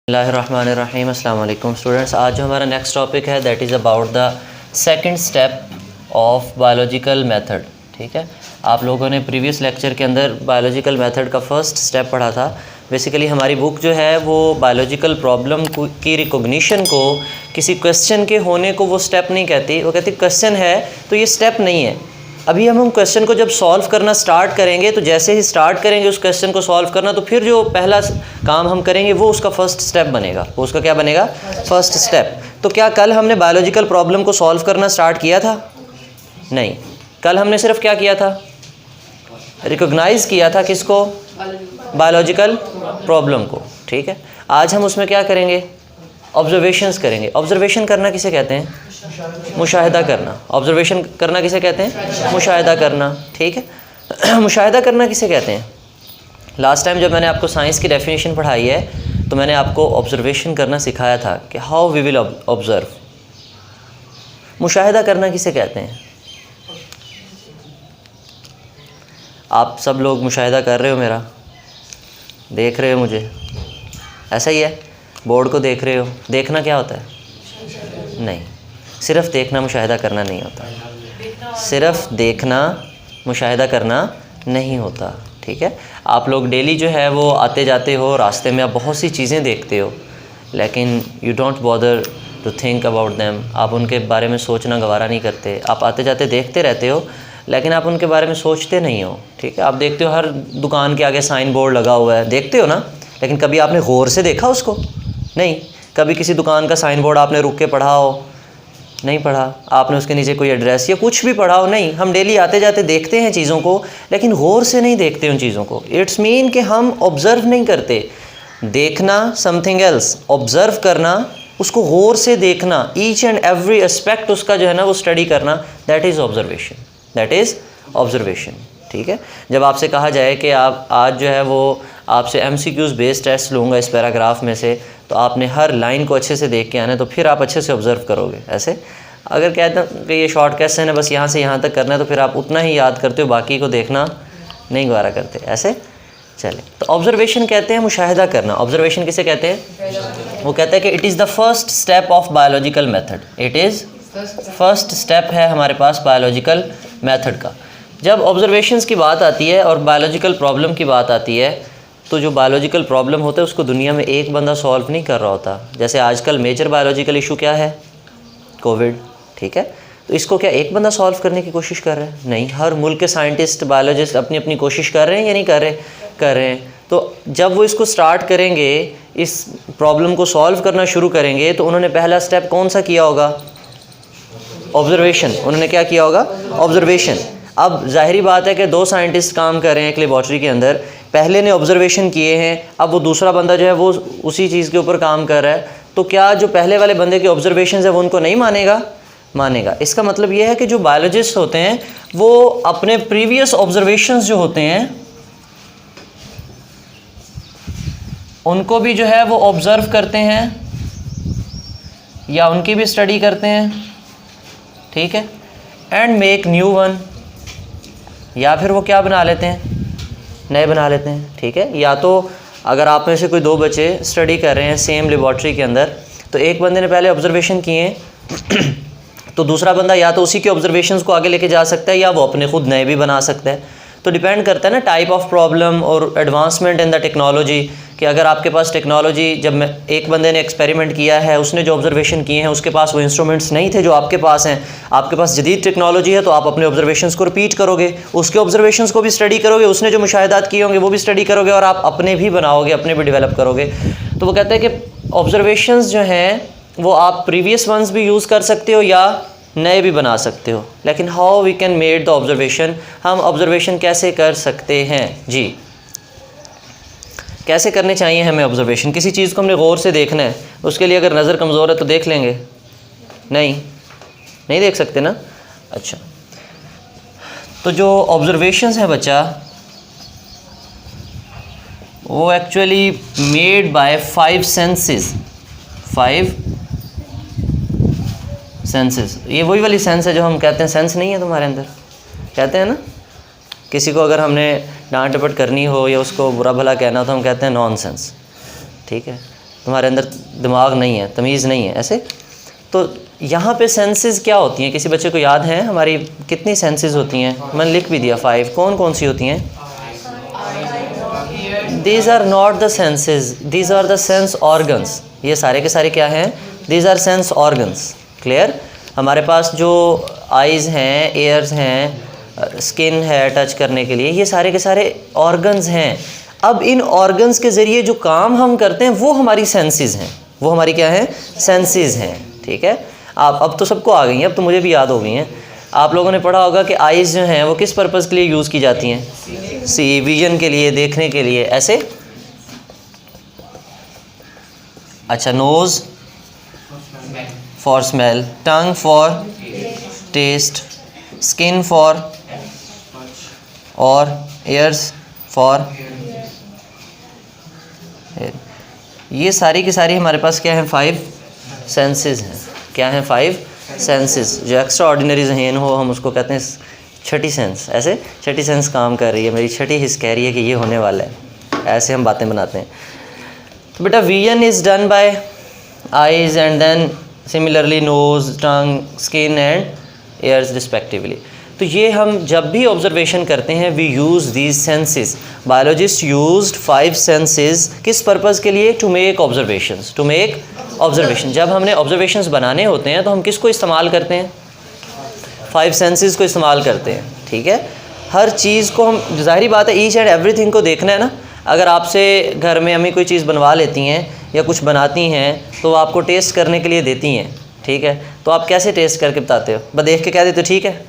बिस्मिल्लाहिर्रहमानिर्रहीम। अस्सलाम वालेकुम स्टूडेंट्स। आज जो हमारा नेक्स्ट टॉपिक है that is about the second step of biological method. ठीक है, आप लोगों ने प्रीवियस लेक्चर के अंदर बायोलॉजिकल मेथड का फर्स्ट स्टेप पढ़ा था। बेसिकली हमारी बुक जो है वो बायोलॉजिकल प्रॉब्लम की रिकॉग्निशन को, किसी क्वेश्चन के होने को वो स्टेप नहीं कहती। वो कहती क्वेश्चन है तो ये स्टेप नहीं है। अभी हम क्वेश्चन को जब सॉल्व करना स्टार्ट करेंगे तो जैसे ही स्टार्ट करेंगे उस क्वेश्चन को सॉल्व करना, तो फिर जो पहला काम हम करेंगे वो उसका फर्स्ट स्टेप बनेगा। वो उसका क्या बनेगा? First step. तो क्या कल हमने बायोलॉजिकल प्रॉब्लम को सॉल्व करना स्टार्ट किया था? नहीं, कल हमने सिर्फ क्या किया था? रिकॉग्नाइज किया था किसको? बायोलॉजिकल प्रॉब्लम को। ठीक है, आज हम उसमें क्या करेंगे? ऑब्जर्वेशंस करेंगे। ऑब्जर्वेशन करना किसे कहते हैं? मुशाहिदा करना। ऑब्जर्वेशन करना किसे कहते हैं? मुशाहिदा करना। ठीक है, मुशाहिदा करना किसे कहते हैं? लास्ट टाइम जब मैंने आपको साइंस की डेफिनेशन पढ़ाई है तो मैंने आपको ऑब्जर्वेशन करना सिखाया था कि हाउ वी विल ऑब्जर्व। मुशाहिदा करना किसे कहते हैं? आप सब लोग मुशाहिदा कर रहे हो, मेरा देख रहे हो मुझे, ऐसा ही है? बोर्ड को देख रहे हो। देखना क्या होता है? नहीं, सिर्फ देखना मुशाहिदा करना नहीं होता। सिर्फ देखना मुशाहिदा करना नहीं होता। ठीक है, आप लोग डेली जो है वो आते जाते हो, रास्ते में आप बहुत सी चीज़ें देखते हो, लेकिन you don't bother to think about them. आप उनके बारे में सोचना गवारा नहीं करते। आप आते जाते देखते रहते हो लेकिन आप उनके बारे में सोचते नहीं हो। ठीक है, आप देखते हो हर दुकान के आगे साइन बोर्ड लगा हुआ है, देखते हो ना, लेकिन कभी आपने गौर से देखा उसको? नहीं। कभी किसी दुकान का साइन बोर्ड आपने रुक के पढ़ा हो? नहीं पढ़ा। आपने उसके नीचे कोई एड्रेस या कुछ भी पढ़ा हो? नहीं। हम डेली आते जाते देखते हैं चीज़ों को, लेकिन गौर से नहीं देखते उन चीज़ों को। इट्स मीन कि हम ऑब्ज़र्व नहीं करते। देखना समथिंग एल्स, ऑब्ज़र्व करना, उसको गौर से देखना, ईच एंड एवरी एस्पेक्ट उसका जो है ना वो स्टडी करना, that is observation. That is observation. ठीक है, जब आपसे कहा जाए कि आप आज जो है वो आपसे MCQs बेस्ड टेस्ट लूँगा इस पैराग्राफ में से, तो आपने हर लाइन को अच्छे से देख के आना है, तो फिर आप अच्छे से ऑब्ज़र्व करोगे। ऐसे अगर कहते हैं कि ये शॉर्ट क्वेश्चन है बस यहाँ से यहाँ तक करना है, तो फिर आप उतना ही याद करते हो, बाकी को देखना नहीं गवारा करते। ऐसे चले, तो ऑब्जर्वेशन कहते हैं मुशाहिदा करना। ऑब्जर्वेशन किसे कहते हैं? वो कहते हैं कि it is the first step of biological method. It is first step है हमारे पास बायोलॉजिकल मेथड का। जब ऑब्जर्वेशंस की बात आती है और बायोलॉजिकल प्रॉब्लम की बात आती है, तो जो बायोलॉजिकल प्रॉब्लम होता है उसको दुनिया में एक बंदा सॉल्व नहीं कर रहा होता। जैसे आजकल मेजर बायोलॉजिकल इशू क्या है? कोविड। ठीक है, तो इसको क्या एक बंदा सॉल्व करने की कोशिश कर रहा है? नहीं, हर मुल्क के साइंटिस्ट, बायोलॉजिस्ट अपनी अपनी कोशिश कर रहे हैं या नहीं कर रहे? कर रहे हैं। तो जब वो इसको स्टार्ट करेंगे, इस प्रॉब्लम को सॉल्व करना शुरू करेंगे, तो उन्होंने पहला स्टेप कौन सा किया होगा? ऑब्जर्वेशन। उन्होंने क्या किया होगा? ऑब्जर्वेशन। अब जाहिरी बात है कि दो साइंटिस्ट काम कर रहे हैं एक लेबॉर्ट्री के अंदर, पहले ने ऑब्जर्वेशन किए हैं, अब वो दूसरा बंदा जो है वो उसी चीज़ के ऊपर काम कर रहा है, तो क्या जो पहले वाले बंदे के ऑब्जर्वेशन है वो उनको नहीं मानेगा? मानेगा। इसका मतलब ये है कि जो बायोलॉजिस्ट होते हैं वो अपने प्रीवियस ऑब्जर्वेशंस जो होते हैं उनको भी जो है वो ऑब्ज़र्व करते हैं या उनकी भी स्टडी करते हैं। ठीक है, एंड मेक न्यू वन, या फिर वो क्या बना लेते हैं? नए बना लेते हैं। ठीक है, या तो अगर आप में से कोई दो बच्चे स्टडी कर रहे हैं सेम लेबॉर्ट्री के अंदर, तो एक बंदे ने पहले ऑब्जर्वेशन किए तो दूसरा बंदा या तो उसी के ऑब्जर्वेशंस को आगे लेके जा सकता है या वो अपने खुद नए भी बना सकता है। तो डिपेंड करता है ना टाइप ऑफ प्रॉब्लम और एडवांसमेंट इन द टेक्नोलॉजी, कि अगर आपके पास टेक्नोलॉजी, जब एक बंदे ने एक्सपेरिमेंट किया है, उसने जो ऑब्जर्वेशन किए हैं उसके पास वो इंस्ट्रूमेंट्स नहीं थे जो आपके पास हैं, आपके पास जदीद टेक्नोलॉजी है, तो आप अपने ऑब्जर्वेशंस को रिपीट करोगे, उसके ऑब्जर्वेशंस को भी स्टडी करोगे, उसने जो मुशाहिदात किए होंगे वो भी स्टडी करोगे और आप अपने भी बनाओगे, अपने भी डेवलप करोगे। तो वो कहते हैं कि ऑब्जर्वेशंस जो हैं वो आप प्रीवियस वंस भी यूज़ कर सकते हो या नए भी बना सकते हो। लेकिन how we can made the observation, हम ऑब्जर्वेशन कैसे कर सकते हैं? जी, कैसे करने चाहिए हमें ऑब्जर्वेशन? किसी चीज़ को हमने गौर से देखना है, उसके लिए अगर नज़र कमज़ोर है तो देख लेंगे? नहीं देख सकते ना। अच्छा, तो जो ऑब्जर्वेशंस हैं बच्चा, वो actually made by 5 senses. 5 senses, ये वही वाली सेंस है जो हम कहते हैं सेंस नहीं है तुम्हारे अंदर, कहते हैं ना। किसी को अगर हमने डांट डपट करनी हो या उसको बुरा भला कहना हो तो हम कहते हैं नॉनसेंस। ठीक है, तुम्हारे अंदर दिमाग नहीं है, तमीज़ नहीं है, ऐसे। तो यहाँ पे सेंसेस क्या होती हैं, किसी बच्चे को याद है हमारी कितनी सेंसेस होती हैं? मैंने लिख भी दिया 5। कौन कौन सी होती हैं? These are not the senses, these are the sense organs. ये सारे के सारे क्या हैं? These are sense organs. Clear? हमारे पास जो आइज़ हैं, एयर्स हैं, स्किन है टच करने के लिए, ये सारे के सारे ऑर्गन्स हैं। अब इन ऑर्गन्स के ज़रिए जो काम हम करते हैं वो हमारी सेंसेस हैं, वो हमारी क्या है? सेंसेस हैं। ठीक है, आप अब तो सबको आ गई हैं, अब तो मुझे भी याद हो गई हैं। आप लोगों ने पढ़ा होगा कि आइज़ जो हैं वो किस पर्पज़ के लिए यूज़ की जाती हैं? सी विजन के लिए, देखने के लिए, ऐसे। अच्छा, nose for smell, tongue for taste, skin for, और एयर्स फॉर। ये सारी की सारी हमारे पास क्या है? 5 सेंसेस हैं। क्या हैं? 5 सेंसेस। जो एक्स्ट्रा ऑर्डिनरी जहन हो हम उसको कहते हैं छठी सेंस। ऐसे छठी सेंस काम कर रही है, मेरी छठी हिस्स कह रही है कि ये होने वाला है, ऐसे हम बातें बनाते हैं। तो बेटा vision is done by eyes and then similarly nose, tongue, skin and ears respectively. तो ये हम जब भी ऑब्जर्वेशन करते हैं we use these senses. Biologist used 5 senses किस पर्पज़ के लिए? To make observations, to make observation. जब हमने ऑब्जर्वेशंस बनाने होते हैं तो हम किसको इस्तेमाल करते हैं? 5 सेंसेस को इस्तेमाल करते हैं। ठीक है, हर चीज़ को हम, ज़ाहिरी बात है ईच एंड एवरीथिंग को देखना है ना। अगर आपसे घर में अम्मी कोई चीज़ बनवा लेती हैं या कुछ बनाती हैं तो वो आपको टेस्ट करने के लिए देती हैं। ठीक है, तो आप कैसे टेस्ट करके बताते हो? बस देख के कह देते हो ठीक है।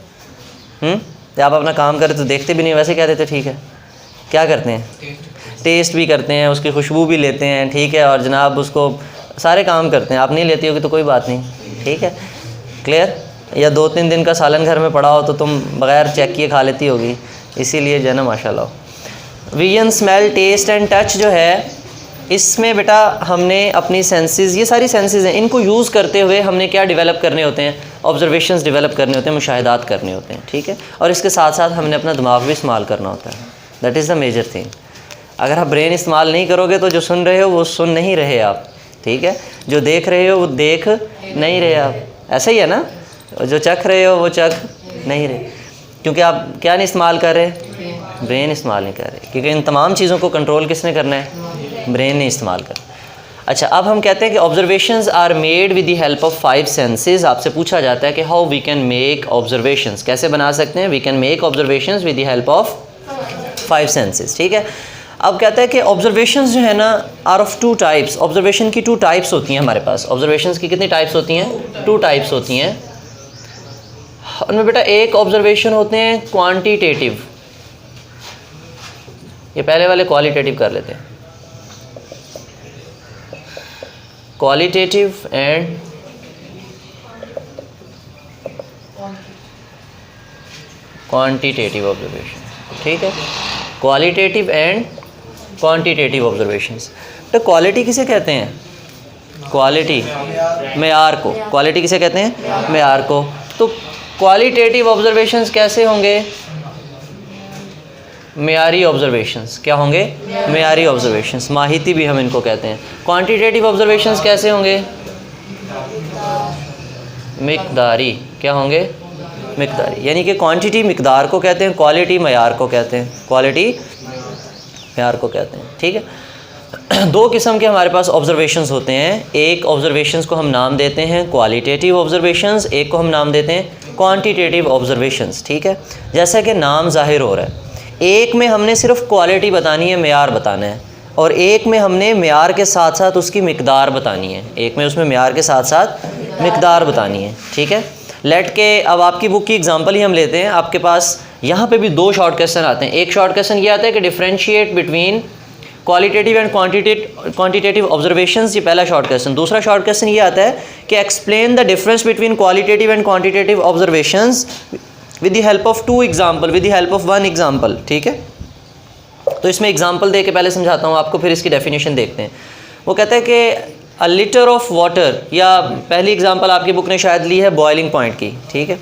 या आप अपना काम करें तो देखते भी नहीं, वैसे कह देते ठीक है। क्या करते हैं? टेस्ट भी करते हैं, उसकी खुशबू भी लेते हैं। ठीक है, और जनाब उसको सारे काम करते हैं। आप नहीं लेती होगी तो कोई बात नहीं। ठीक है, क्लियर? या 2-3 दिन का सालन घर में पड़ा हो तो तुम बग़ैर चेक किए खा लेती होगी, इसीलिए जो है ना माशाल्लाह। Vision, smell, taste and touch जो है, इसमें बेटा हमने अपनी सेंसेस, ये सारी सेंसेस हैं, इनको यूज़ करते हुए हमने क्या डेवलप करने होते हैं? ऑब्जर्वेशंस डेवलप करने होते हैं, मुशाहिदात करने होते हैं। ठीक है, और इसके साथ साथ हमने अपना दिमाग भी इस्तेमाल करना होता है। That is the major thing. अगर आप ब्रेन इस्तेमाल नहीं करोगे तो जो सुन रहे हो वो सुन नहीं रहे आप। ठीक है, जो देख रहे हो वो देख नहीं रहे आप। ऐसा ही है ना, जो चख रहे हो वो चख नहीं रहे, क्योंकि आप क्या नहीं इस्तेमाल कर रहे? ब्रेन इस्तेमाल नहीं कर रहे, क्योंकि इन तमाम चीज़ों को कंट्रोल किसने करना है? ब्रेन ने इस्तेमाल कर। अच्छा, अब हम कहते हैं कि observations are made with the help of 5 senses. आपसे पूछा जाता है कि how we can make observations, कैसे बना सकते हैं? We can make observations with the help of 5 senses. ठीक है, अब कहता है कि ऑब्जर्वेशंस जो है ना आर ऑफ 2 टाइप्स। ऑब्जर्वेशन की 2 टाइप्स होती हैं हमारे पास। ऑब्जर्वेशंस की कितनी टाइप्स होती हैं? 2 टाइप्स होती हैं। उनमें बेटा एक ऑब्जर्वेशन होते हैं क्वांटिटेटिव, ये पहले वाले क्वालिटेटिव कर लेते हैं। Qualitative and quantitative observation. ठीक है, क्वालिटेटिव एंड क्वांटिटेटिव ऑब्जर्वेशंस। तो क्वालिटी किसे कहते हैं? क्वालिटी, मेयार को। क्वालिटी किसे कहते हैं? मेयार को। तो क्वालिटेटिव ऑब्जर्वेशंस कैसे होंगे? मेयारी ऑब्जर्वेशंस। क्या होंगे? मेयारी ऑब्जर्वेशंस, माहिती भी हम इनको कहते हैं। क्वांटिटेटिव ऑब्जर्वेशंस कैसे होंगे? मिकदारी। क्या होंगे? मिकदारी। यानी कि क्वांटिटी मिकदार को कहते हैं, क्वालिटी मेयार को कहते हैं, क्वालिटी मेयार को कहते हैं। ठीक है, 2 किस्म के हमारे पास ऑब्जर्वेशंस होते हैं। एक ऑब्जर्वेशंस को हम नाम देते हैं क्वालिटेटिव ऑब्जर्वेशंस, एक को हम नाम देते हैं क्वांटिटेटिव ऑब्जर्वेशंस। ठीक है, जैसा कि नाम जाहिर हो रहा है, एक में हमने सिर्फ क्वालिटी बतानी है, मेयार बताना है, और एक में हमने मेयार के साथ साथ उसकी मिकदार बतानी है। एक में उसमें मेयार के साथ साथ मिकदार बतानी है। ठीक है, लेट के अब आपकी बुक की एग्जांपल ही हम लेते हैं। आपके पास यहाँ पे भी 2 शॉर्ट क्वेश्चन आते हैं। एक शॉर्ट क्वेश्चन ये आता है कि differentiate between qualitative and quantitative observations, ये पहला शॉर्ट क्वेश्चन। दूसरा शॉर्ट क्वेश्चन ये आता है कि explain the difference between qualitative and quantitative observations with the help of 2 example, with the help of 1 example. ठीक है, तो इसमें एग्जाम्पल दे के पहले समझाता हूँ आपको, फिर इसकी डेफिनेशन देखते हैं। वो कहता है कि अ लीटर ऑफ वाटर, या पहली एग्जाम्पल आपकी बुक ने शायद ली है बॉइलिंग पॉइंट की। ठीक है,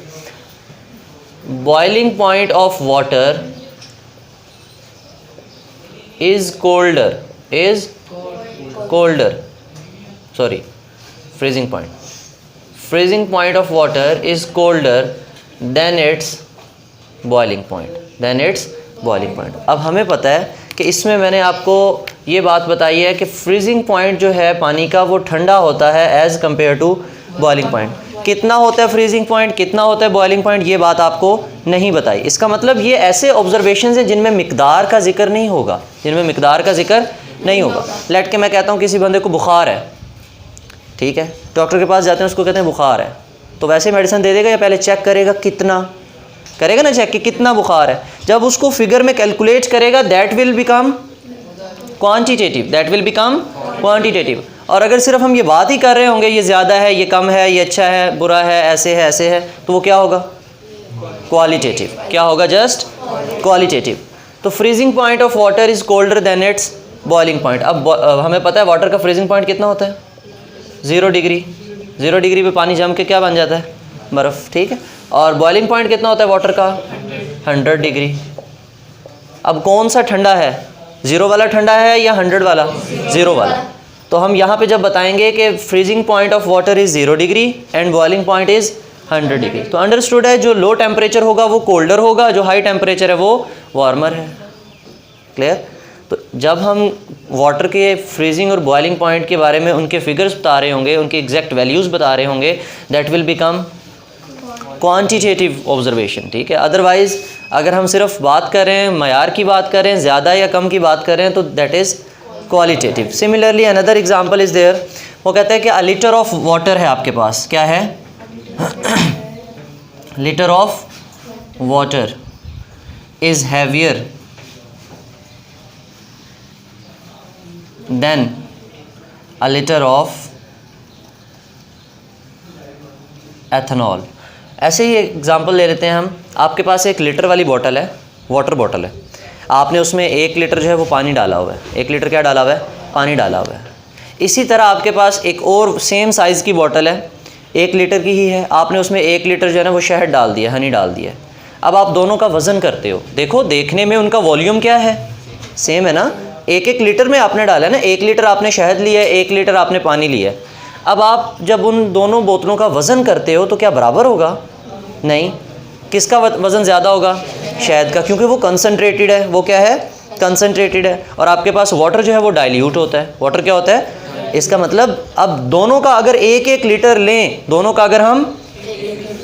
boiling point of water is colder sorry, freezing point, freezing point of water is colder than its boiling point, than its boiling point. अब हमें पता है कि इसमें मैंने आपको ये बात बताई है कि फ्रीजिंग पॉइंट जो है पानी का वो ठंडा होता है as compare to boiling point. कितना होता है फ्रीजिंग पॉइंट, कितना होता है बॉइलिंग पॉइंट, ये बात आपको नहीं बताई। इसका मतलब ये ऐसे ऑब्जर्वेशन हैं जिनमें मिकदार का जिक्र नहीं होगा, जिनमें मिकदार का जिक्र नहीं होगा। लेट के मैं कहता हूँ किसी बंदे को बुखार है, ठीक है, डॉक्टर के पास जाते हैं, उसको कहते हैं बुखार है, तो वैसे मेडिसिन दे देगा या पहले चेक करेगा, कितना करेगा ना चेक कि कितना बुखार है। जब उसको फिगर में कैलकुलेट करेगा that will become quantitative, that will become quantitative. और अगर सिर्फ हम ये बात ही कर रहे होंगे ये ज़्यादा है, ये कम है, ये अच्छा है, बुरा है, ऐसे है, ऐसे है, तो वो क्या होगा, क्वालिटेटिव। क्या होगा, जस्ट क्वालिटेटिव। तो freezing point of water is colder than its boiling point. अब हमें पता है वाटर का फ्रीजिंग पॉइंट कितना होता है, 0 डिग्री। 0 डिग्री पे पानी जम के क्या बन जाता है, बर्फ़, ठीक है। और बॉइलिंग पॉइंट कितना होता है वाटर का, 100 डिग्री। अब कौन सा ठंडा है, 0 वाला ठंडा है या 100 वाला, 0 वाला। तो हम यहाँ पे जब बताएंगे कि freezing point of water is 0 degree and boiling point is 100 degree, तो अंडरस्टूड है जो लो टेम्परेचर होगा वो कोल्डर होगा, जो हाई टेम्परेचर है वो वार्मर है। क्लियर। तो जब हम वाटर के फ्रीजिंग और बॉइलिंग पॉइंट के बारे में उनके फिगर्स बता रहे होंगे, उनके एग्जैक्ट वैल्यूज़ बता रहे होंगे, that will become quantitative observation, ठीक है। अदरवाइज़ अगर हम सिर्फ बात करें, मयार की बात करें, ज़्यादा या कम की बात करें, तो that is qualitative. Similarly another example is there, वो कहता है कि अ लीटर ऑफ वाटर है आपके पास, क्या है, litre of water is heavier than a litre of ethanol. ऐसे ही एग्जांपल ले लेते हैं हम। आपके पास एक लीटर वाली बोतल है, वाटर बॉटल है, आपने उसमें 1 लीटर जो है वो पानी डाला हुआ है। 1 लीटर क्या डाला हुआ है, पानी डाला हुआ है। इसी तरह आपके पास एक और सेम साइज़ की बोतल है, 1 लीटर की ही है, आपने उसमें 1 लीटर जो है ना वो शहद डाल दिया, हनी डाल दिया। अब आप दोनों का वज़न करते हो, देखो देखने में उनका वॉल्यूम क्या है, सेम है ना, 1-1 लीटर में आपने डाला है ना, 1 लीटर आपने शहद लिया है, 1 लीटर आपने पानी लिया है। अब आप जब उन दोनों बोतलों का वज़न करते हो तो क्या बराबर होगा, नहीं। किसका वज़न ज़्यादा होगा, शहद का, क्योंकि वो कंसनट्रेटेड है, वो क्या है, कंसनट्रेटेड है। और आपके पास वाटर जो है वो डाइल्यूट होता है। वाटर क्या होता है, इसका मतलब अब दोनों का अगर 1-1 लीटर लें, दोनों का अगर हम,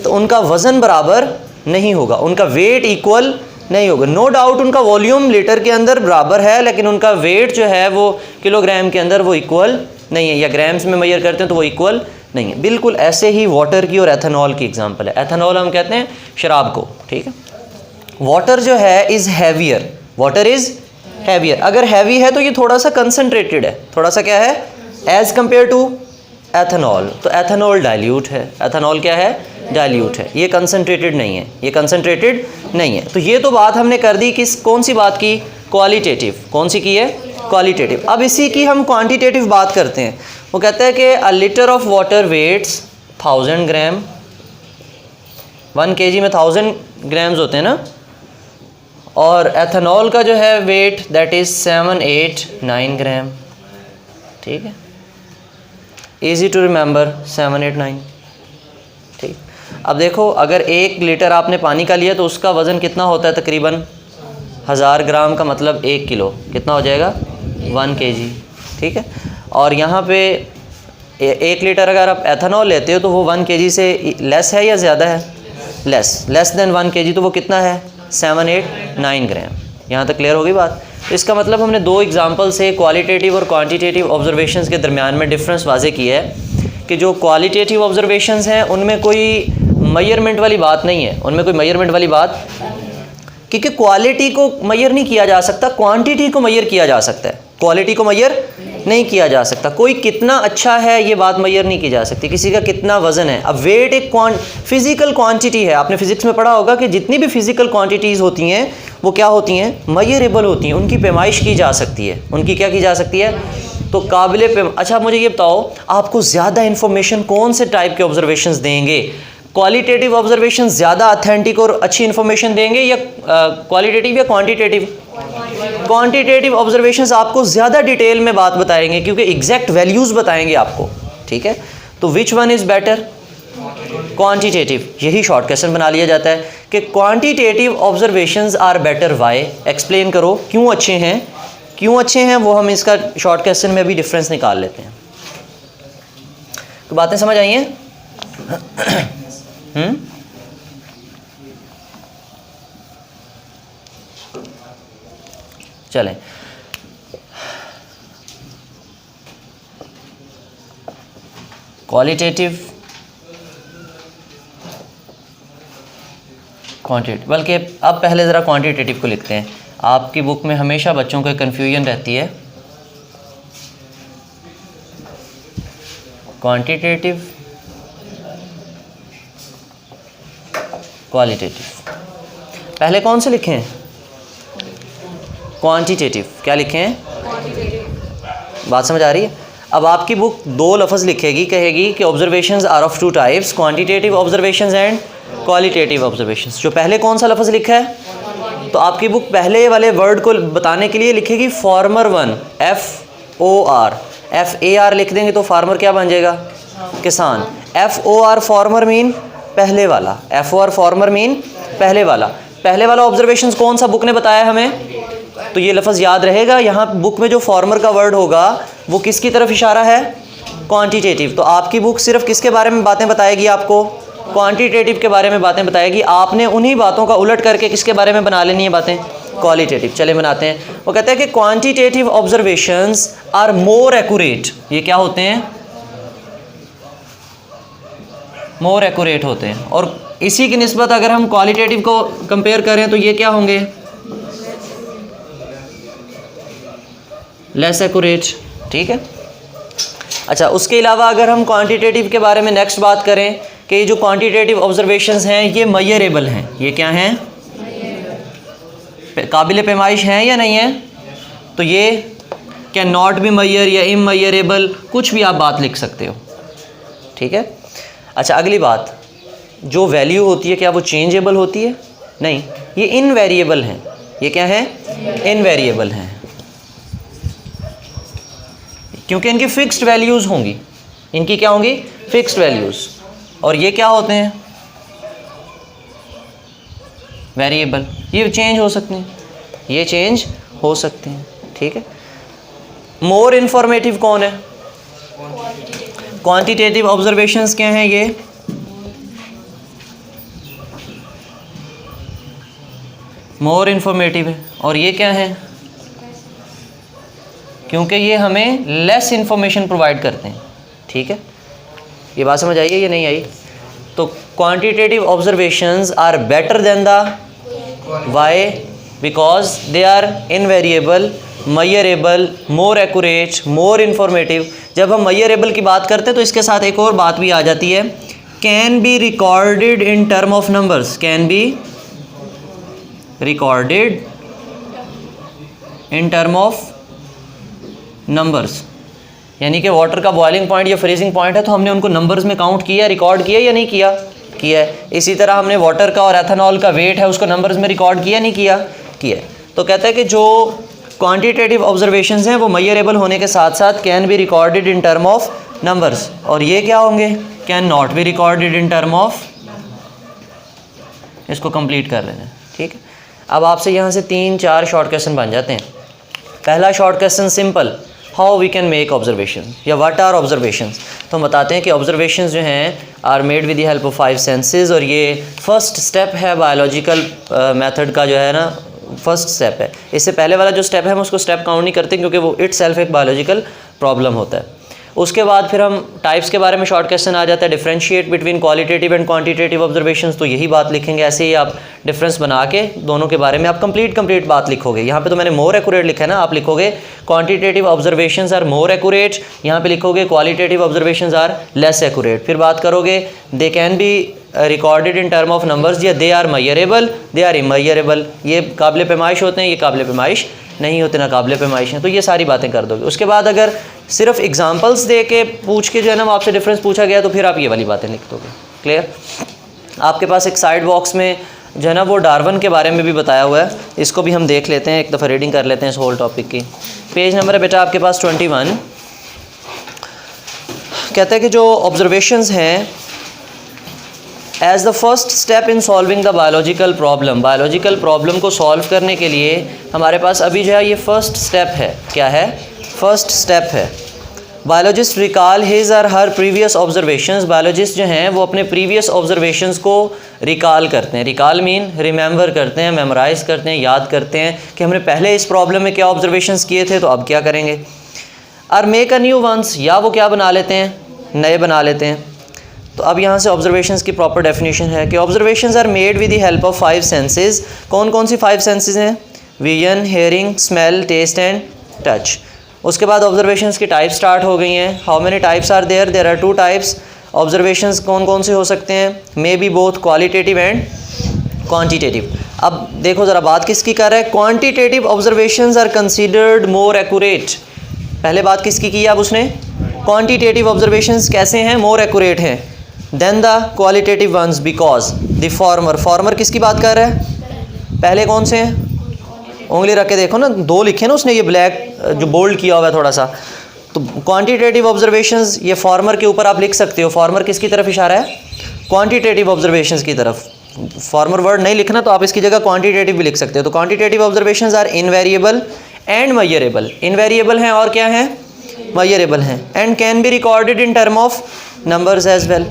तो उनका वज़न बराबर नहीं होगा, उनका वेट इक्वल नहीं होगा। नो डाउट उनका वॉल्यूम लीटर के अंदर बराबर है, लेकिन उनका वेट जो है वो किलोग्राम के अंदर वो इक्वल नहीं है, या ग्राम्स में मेजर करते हैं तो वो इक्वल नहीं है। बिल्कुल ऐसे ही वाटर की और एथेनॉल की एग्जांपल है। एथेनॉल हम कहते हैं शराब को, ठीक है। वाटर जो है is heavier, water is heavier. अगर हैवी है तो ये थोड़ा सा कंसनट्रेटेड है, थोड़ा सा क्या है, एज़ कम्पेयर टू एथेनॉल। तो एथेनॉल डाइल्यूट है, एथेनॉल क्या है, डाइल्यूट है, ये कंसनट्रेटेड नहीं है, ये कंसनट्रेटेड नहीं है। तो ये तो बात हमने कर दी किस, कौन सी बात की, क्वालिटेटिव। कौन सी की है, क्वालिटेटिव। अब इसी की हम क्वांटिटेटिव बात करते हैं। वो कहता है कि a litre of water weights 1000 gram, 1 kg में 1000 ग्राम्स होते हैं ना। और एथेनॉल का जो है वेट दैट इज़ 789 ग्राम, ठीक है, ईजी टू रिमेंबर 789, ठीक। अब देखो अगर 1 लीटर आपने पानी का लिया तो उसका वज़न कितना होता है, तकरीबन 1000 ग्राम का मतलब 1 किलो, कितना हो जाएगा, 1 kg, ठीक है। और यहाँ पे 1 लीटर अगर आप एथेनॉल लेते हो तो वो 1 kg से लेस है या ज़्यादा है, लेस देन 1 kg, तो वो कितना है, 789 ग्राम। यहाँ तक क्लियर होगी बात। तो इसका मतलब हमने 2 एग्जांपल से क्वालिटेटिव और क्वांटिटेटिव ऑब्जर्वेशंस के दरमियान में डिफरेंस वाज़े किया है कि जो क्वालिटेटिव ऑब्जर्वेशंस हैं उनमें कोई मेजरमेंट वाली बात नहीं है, उनमें कोई मेजरमेंट वाली बात, क्योंकि क्वालिटी को मेजर नहीं किया जा सकता, क्वांटिटी को मेजर किया जा सकता है, क्वालिटी को मेजर नहीं किया जा सकता। कोई कितना अच्छा है ये बात मेजर नहीं की जा सकती, किसी का कितना वज़न है। अब वेट एक फिज़िकल क्वांटिटी है, आपने फिज़िक्स में पढ़ा होगा कि जितनी भी फिज़िकल क्वांटिटीज़ होती हैं वो क्या होती हैं, मेजरेबल होती हैं, उनकी पैमाइश की जा सकती है, उनकी क्या की जा सकती है, तो काबिल। अच्छा मुझे ये बताओ, आपको ज़्यादा इन्फॉर्मेशन कौन से टाइप के ऑब्जर्वेशंस देंगे, क्वालिटेटिव ऑब्जर्वेशन ज़्यादा ऑथेंटिक और अच्छी इन्फॉर्मेशन देंगे या क्वालिटेटिव या क्वांटिटेटिव? क्वांटिटेटिव ऑब्जर्वेशंस आपको ज़्यादा डिटेल में बात बताएंगे, क्योंकि एग्जैक्ट वैल्यूज़ बताएंगे आपको, ठीक है, तो which one is better? Quantitative. यही शॉर्ट क्वेश्चन बना लिया जाता है कि quantitative observations are better, why? Explain करो क्यों अच्छे हैं, क्यों अच्छे हैं, वो हम इसका शॉर्ट क्वेश्चन में भी डिफरेंस निकाल लेते हैं। तो बातें समझ आई हैं? चलें, क्वालिटेटिव, क्वांटिटेटिव, बल्कि अब पहले ज़रा क्वांटिटेटिव को लिखते हैं। आपकी बुक में हमेशा बच्चों को कन्फ्यूजन रहती है, क्वांटिटेटिव, क्वालिटेटिव। पहले कौन से लिखें? क्वांटिटेटिव। क्या लिखें? बात समझ आ रही है? अब आपकी बुक दो लफ्ज़ लिखेगी, कहेगी कि observations are of two types, quantitative observations and qualitative observations. जो पहले कौन सा लफ्ज़ लिखा है, तो आपकी बुक पहले वाले वर्ड को बताने के लिए लिखेगी फार्मर वन, FOR। FAR लिख देंगे तो फार्मर क्या बन जाएगा? किसान। FOR फार्मर मीन पहले वाला, FOR फार्मर मीन पहले वाला। पहले वाला ऑब्जर्वेशंस कौन सा बुक ने बताया हमें? तो ये लफ्ज़ याद रहेगा, यहाँ बुक में जो फार्मर का वर्ड होगा वो किसकी तरफ इशारा है? क्वांटिटेटिव। तो आपकी बुक सिर्फ किसके बारे में बातें बताएगी? आपको क्वांटिटेटिव के बारे में बातें बताएगी। आपने उन्हीं बातों का उलट करके किसके बारे में बना लेनी है बातें? क्वालिटेटिव। चले बनाते हैं। वो कहते हैं कि quantitative observations are more accurate. ये क्या होते हैं? मोर एक्यूरेट होते हैं। और इसी की निस्बत अगर हम क्वालिटेटिव को कंपेयर करें तो ये क्या होंगे? Less accurate. ठीक है, अच्छा, उसके अलावा अगर हम क्वांटिटेटिव के बारे में नेक्स्ट बात करें कि ये जो क्वांटिटेटिव ऑब्जर्वेशंस हैं ये मेजरेबल हैं। ये क्या हैं? काबिल पैमाइश हैं या नहीं है? तो ये कैन नॉट बी मेजर या इमेजरेबल, कुछ भी आप बात लिख सकते हो। ठीक है, अच्छा, अगली बात, जो वैल्यू होती है क्या वो चेंजेबल होती है? नहीं, ये इनवेरिएबल हैं। ये क्या है? इनवेरिएबल हैं, क्योंकि इनकी फिक्स्ड वैल्यूज़ होंगी। इनकी क्या होंगी? Fixed values. और ये क्या होते हैं? वेरिएबल। ये चेंज हो सकते हैं, ये चेंज हो सकते हैं। ठीक है, मोर इन्फॉर्मेटिव कौन है? क्वांटिटेटिव ऑब्जर्वेशंस क्या हैं? ये मोर इन्फॉर्मेटिव है। और ये क्या है? क्योंकि ये हमें लेस इंफॉर्मेशन प्रोवाइड करते हैं। ठीक है, ये बात समझ आई है या नहीं आई? तो quantitative observations are better than the, why? Because they are invariable, measurable, more accurate, more informative. जब हम मेजरेबल की बात करते हैं तो इसके साथ एक और बात भी आ जाती है, can be recorded in term of numbers. Can be recorded in term of numbers. यानी कि वाटर का बॉइलिंग पॉइंट या फ्रीजिंग पॉइंट है तो हमने उनको नंबर्स में काउंट किया, रिकॉर्ड किया या नहीं किया? किया है। इसी तरह हमने वाटर का और एथेनॉल का वेट है उसको नंबर्स में रिकॉर्ड किया नहीं किया? किया है। तो कहता है कि जो क्वांटिटेटिव ऑब्जर्वेशंस हैं वो मेजरेबल होने के साथ साथ can be recorded in term of numbers. और ये क्या होंगे? Can not be recorded in term of. इसको कंप्लीट कर लेना। ठीक है, अब आपसे यहाँ से 3-4 शॉर्ट क्वेश्चन बन जाते हैं। पहला short question simple, how we can make observation या व्हाट आर ऑब्जर्वेशंस। तो हम बताते हैं कि ऑब्जर्वेशंस जो हैं are made with the help of 5 senses. और ये फर्स्ट स्टेप है बायोलॉजिकल मेथड का, जो है ना, फर्स्ट स्टेप है। इससे पहले वाला जो स्टेप है हम उसको स्टेप काउंट नहीं करते क्योंकि वो इट सेल्फ एक बायोलॉजिकल प्रॉब्लम होता है। उसके बाद फिर हम टाइप्स के बारे में शॉर्ट क्वेश्चन आ जाता है, differentiate between qualitative and quantitative observations. तो यही बात लिखेंगे, ऐसे ही आप डिफरेंस बना के दोनों के बारे में आप कंप्लीट बात लिखोगे। यहाँ पे तो मैंने मोर एक्यूरेट लिखा है ना, आप लिखोगे quantitative observations are more accurate, यहाँ पे लिखोगे qualitative observations are less accurate. फिर बात करोगे they can be recorded in term of numbers या they are measurable, they are immeasurable. ये काबिल पैमाइश होते हैं, ये काबिल पैमाइश नहीं होते, ना काबिल पैमाइश हैं। तो ये सारी बातें कर दोगे। उसके बाद अगर सिर्फ एग्जांपल्स दे के पूछ के जो है ना आपसे डिफरेंस पूछा गया तो फिर आप ये वाली बातें लिख दोगे। क्लियर? आपके पास एक साइड बॉक्स में जो है ना वो डार्विन के बारे में भी बताया हुआ है, इसको भी हम देख लेते हैं, एक दफ़ा रीडिंग कर लेते हैं इस होल टॉपिक की। पेज नंबर है बेटा आपके पास 21। कहते हैं कि जो ऑब्जर्वेशंस हैं as the first step in solving the biological problem को सॉल्व करने के लिए हमारे पास अभी जो है ये फर्स्ट स्टेप है। क्या है? फर्स्ट स्टेप है। बायोलॉजिस्ट रिकॉल हिज और हर प्रीवियस ऑब्जर्वेशंस, बायोलॉजिस्ट जो हैं वो अपने प्रीवियस ऑब्जर्वेशंस को रिकॉल करते हैं। रिकॉल मीन रिमेंबर करते हैं, मेमोराइज करते हैं, याद करते हैं कि हमने पहले इस प्रॉब्लम में क्या ऑब्जर्वेशंस किए थे तो अब क्या करेंगे। और मेक अ न्यू वंस, या वो क्या बना लेते हैं? नए बना लेते हैं। तो अब यहाँ से ऑब्जर्वेशंस की प्रॉपर डेफिनेशन है कि observations are made with the help of 5 senses. कौन कौन सी 5 सेंसेस हैं? Vision, hearing, smell, taste and touch. उसके बाद ऑब्जर्वेशंस की टाइप स्टार्ट हो गई हैं। How many types are there? There are 2 types. Observations कौन कौन से हो सकते हैं? May be both qualitative and quantitative. अब देखो ज़रा बात किसकी कर रहा है? Quantitative observations are considered more accurate. पहले बात किसकी की अब उसने? क्वांटिटेटिव ऑब्जर्वेशंस कैसे हैं? मोर एक्यूरेट हैं than the qualitative ones because the former किसकी बात कर रहा है? पहले कौन से हैं? उंगली रख के देखो ना, 2 लिखे ना उसने, ये ब्लैक जो बोल्ड किया हुआ है थोड़ा सा। तो क्वांटिटेटिव ऑब्जर्वेशंस ये फॉर्मर के ऊपर आप लिख सकते हो। फॉर्मर किसकी तरफ इशारा है? क्वांटिटेटिव ऑब्जर्वेशंस की तरफ। फॉर्मर वर्ड नहीं लिखना तो आप इसकी जगह क्वांटिटेटिव भी लिख सकते हो। तो quantitative observations are invariable and measurable. Invariable हैं और क्या हैं? मेजरेबल हैं। And can be recorded in term of numbers as well.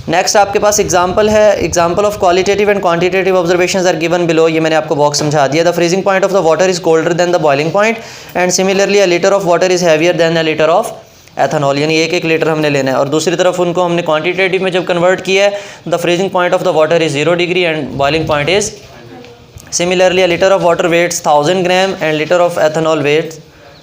Next आपके पास एग्जाम्पल है। Example of qualitative and quantitative observations are given below. ये मैंने आपको बॉक्स समझा दिया। The freezing point of the water is colder than the boiling point and similarly a litre of water is heavier than a litre of ethanol. यानी 1 litre हमने लेना है। और दूसरी तरफ उनको हमने क्वांटिटेटिव में जब कन्वर्ट किया है, the freezing point of the water is 0 degree and boiling point is similarly a litre of water weights 1000 gram and litre of ethanol weights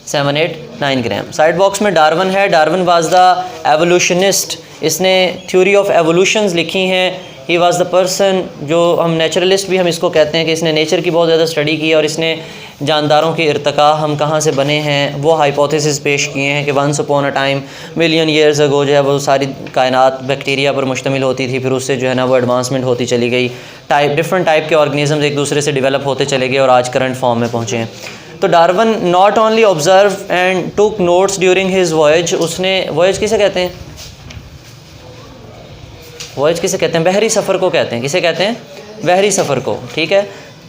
789 gram. Side box में डार्विन है। Darwin was the evolutionist. इसने theory of evolutions लिखी हैं। He was the person, जो हम naturalist भी हम इसको कहते हैं कि इसने नेचर की बहुत ज़्यादा स्टडी की और इसने जानदारों के इर्तिका, हम कहाँ से बने हैं, वो हाइपोथेसिस पेश किए हैं कि once upon a time million years ago जो है वो सारी कायनात बैक्टीरिया पर मुश्तमिल होती थी। फिर उससे जो है ना वो एडवांसमेंट होती चली गई। डिफरेंट टाइप के ऑर्गेनिजम्स एक दूसरे से डेवलप होते चले गए और आज करंट फॉर्म में पहुँचे हैं। तो Darwin not only observe and took notes during his voyage. उसने वॉयज किसे कहते हैं? वॉयज किसे कहते हैं? बहरी सफ़र को कहते हैं। किसे कहते हैं? बहरी सफ़र को। ठीक है।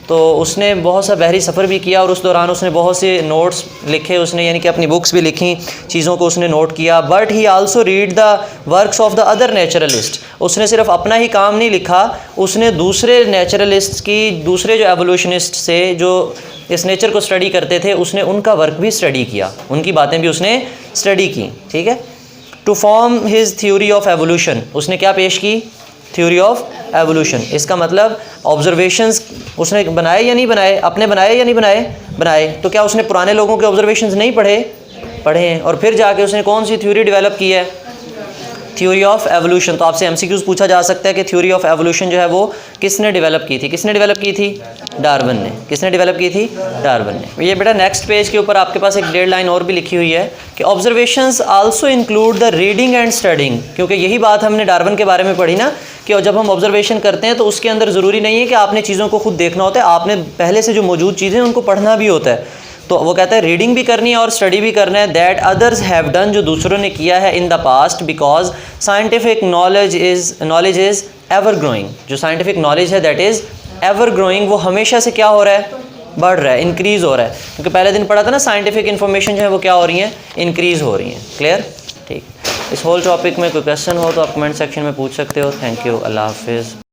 तो उसने बहुत सा बहरी सफ़र भी किया और उस दौरान उसने बहुत से नोट्स लिखे उसने, यानी कि अपनी बुक्स भी लिखी, चीज़ों को उसने नोट किया। But he also read the works of the other naturalist. उसने सिर्फ अपना ही काम नहीं लिखा, उसने दूसरे नेचुरलिस्ट की, दूसरे जो एवोल्यूशनिस्ट से जो इस नेचर को स्टडी करते थे, उसने उनका वर्क भी स्टडी किया, उनकी बातें भी उसने स्टडी की। ठीक है। To form his theory of evolution, उसने क्या पेश की? Theory of evolution. इसका मतलब ऑब्जर्वेशंस उसने बनाए या नहीं बनाए? अपने बनाए या नहीं बनाए? बनाए। तो क्या उसने पुराने लोगों के ऑब्जर्वेशंस नहीं पढ़े? पढ़े हैं। और फिर जाके उसने कौन सी थ्योरी डेवलप की है? Theory of evolution. तो आपसे एमसीक्यूज पूछा जा सकता है कि थ्योरी ऑफ एवोल्यूशन जो है वो किसने डेवलप की थी? किसने डेवलप की थी? डार्विन ने। किसने डेवलप की थी? डार्विन ने। ये बेटा नेक्स्ट पेज के ऊपर आपके पास एक 1.5 लाइन और भी लिखी हुई है कि observations also include the reading and studying. क्योंकि यही बात हमने डार्विन के बारे में पढ़ी ना कि जब हम ऑब्जर्वेशन करते हैं तो उसके अंदर ज़रूरी नहीं है कि आपने चीज़ों को खुद देखना होता है, आपने पहले से जो मौजूद चीज़ें उनको पढ़ना भी होता है। तो वो कहता है रीडिंग भी करनी है और स्टडी भी करना है। दैट अदर्स हैव डन, जो दूसरों ने किया है in the past, because scientific knowledge is ever growing. जो साइंटिफिक नॉलेज है दैट इज़ एवर ग्रोइंग, वो हमेशा से क्या हो रहा है? बढ़ रहा है, इंक्रीज़ हो रहा है। क्योंकि पहले दिन पढ़ा था ना, साइंटिफिक इन्फॉर्मेशन जो है वो क्या हो रही हैं? इंक्रीज़ हो रही हैं। क्लियर? ठीक। इस होल टॉपिक में कोई क्वेश्चन हो तो आप कमेंट सेक्शन में पूछ सकते हो। Thank you. अल्लाह हाफिज़।